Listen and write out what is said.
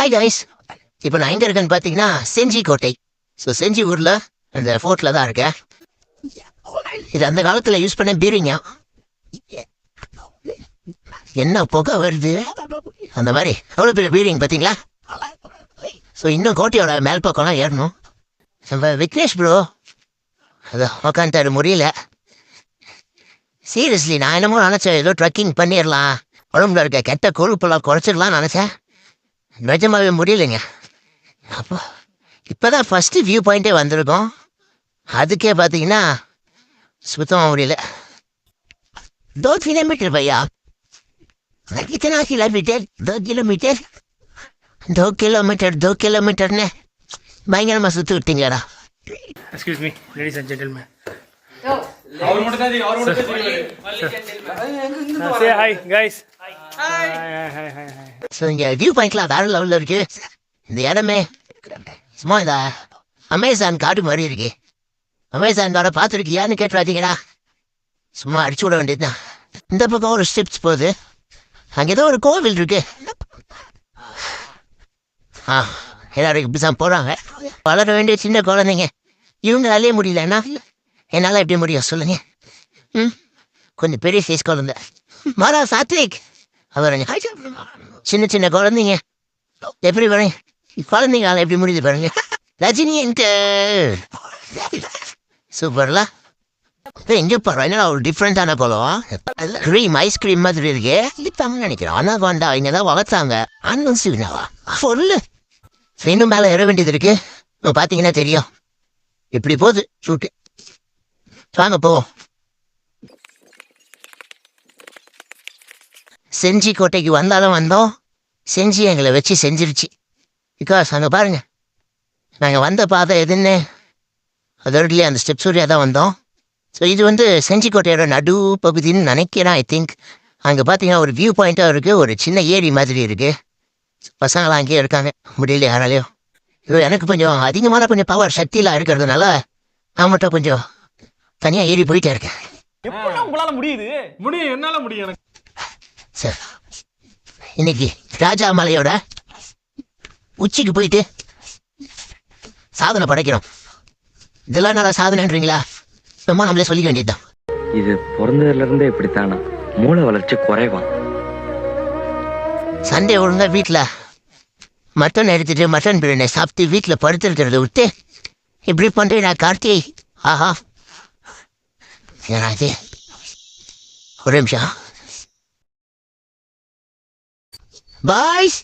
Hi guys. இப்போ நான் எங்கே இருக்கேன்னு பார்த்தீங்கன்னா செஞ்சி கோட்டை. ஸோ செஞ்சி ஊரில் அந்த ஃபோர்ட்டில் தான் இருக்கேன். இது அந்த காலத்தில் யூஸ் பண்ண பீரிங்க. என்ன புகை வருது அந்த மாதிரி எவ்வளோ பெரிய பீரிங் பார்த்தீங்களா? ஸோ இன்னும் கோட்டையோட மேல் பக்கம்லாம் ஏறணும். நம்ம விக்னேஷ் ப்ரோ அது உக்காந்துட்டாரு முடியல. சீரியஸ்லி நான் என்னமோ நினச்சேன் ஏதோ ட்ரக்கிங் பண்ணிடலாம், உடம்புல இருக்க கெட்ட கொழுப்பெல்லாம் குறைச்சிடலாம்னு நினச்சேன். நிஜமாவே முடியலைங்க. அப்போ இப்போ தான் ஃபஸ்ட்டு வியூ பாயிண்ட்டே வந்திருக்கோம். அதுக்கே பார்த்தீங்கன்னா சுத்தமாக முடியல. 2 किलोमीटर भैया, कितना किलोमीटर? 2 किलोमीटर 2 किलोमीटर 2 किलोमीटरने பயங்கரமாக சுற்றி விட்டீங்கடா. Excuse me, ladies and gentlemen. Say hi, guys. Hi. So இங்கே வியூ பாயிண்ட்லாம் வேறு லெவலில் இருக்குது. இந்த இடமே சும்மா இந்த அமேசான் காடு மாதிரி இருக்கு. அமேசான் காடை பார்த்துருக்கியான்னு கேட்டுறாதீங்கடா, சும்மா அடிச்சு விட வேண்டியதுதான். இந்த பக்கம் ஒரு ஸ்டெப்ஸ் போகுது, அங்கே ஏதோ ஒரு கோவில் இருக்கு. எல்லாரும் இப்படி தான் போகிறாங்க. வளர வேண்டிய சின்ன குழந்தைங்க இவங்களாலே முடியலன்னா என்னால் எப்படி முடியும் சொல்லுங்க? கொஞ்சம் பெரிய சைஸ் குழந்தை மாறா சாத்விக் அவருங்க. சின்ன சின்ன குழந்தைங்க எப்படி பாருங்க, குழந்தைங்களால எப்படி முடியுது பாருங்க. ரஜினி சூப்பர்ல. எங்கே போகிறோம்? என்ன ஒரு டிஃப்ரெண்ட்டான குளம், க்ரீம் ஐஸ்கிரீம் மாதிரி இருக்கு. இப்போன்னு நினைக்கிறேன் ஆனால் வேண்டா இங்கே தான் வளர்த்தாங்க. அன்வன்சிவினாவா சொல்லு. இன்னும் மேலே ஏற வேண்டியது இருக்கு. இப்போ பார்த்தீங்கன்னா தெரியும் எப்படி போகுது ஷூட்டு. வாங்க போவோம். செஞ்சி கோட்டைக்கு வந்தாலும் வந்தோம், செஞ்சி எங்களை வச்சு செஞ்சிருச்சு. பிகாஸ் அங்கே பாருங்க, நாங்கள் வந்த பாதை எதுன்னு அதோடய அந்த ஸ்டெப்ஸ் வழியாக தான் வந்தோம். ஸோ இது வந்து செஞ்சி கோட்டையோட நடு பகுதின்னு நினைக்கிறேன். ஐ திங்க் அங்கே பார்த்தீங்கன்னா ஒரு வியூ பாயிண்ட்டாக இருக்குது, ஒரு சின்ன ஏரி மாதிரி இருக்குது. பசங்களாம் அங்கேயே இருக்காங்க, முடியல யாராலையும். இது எனக்கு கொஞ்சம் அதிகமான கொஞ்சம் பவர் சக்தியெலாம் இருக்கிறதுனால நான் மட்டும் கொஞ்சம் தனியாக ஏறி போயிட்டே இருக்கேன். உங்களால் முடியுது? முடியும், என்னால் முடியும் எனக்கு. சார் இன்னைக்கு ராஜா மலையோட உச்சிக்கு போயிட்டு சாதனை படைக்கிறோம். இதெல்லாம் நல்லா சாதனைன்றீங்களா? நம்ம நம்மளே சொல்லிக்க வேண்டியதுதான். இது பிறந்ததுல இருந்தே இப்படித்தானா? மூளை வளர்ச்சி குறைவா? சண்டே ஒழுங்கா வீட்டில் மட்டன் எடுத்துட்டு மட்டன் பிரியாணி சாப்பிட்டு வீட்டில் படுத்துருக்கிறத விட்டு இப்படி பண்ணுறேன் நான் கார்த்தி. ஆஹா ஏன்னா இது ஒரு நிமிஷம் பாய்ஸ்.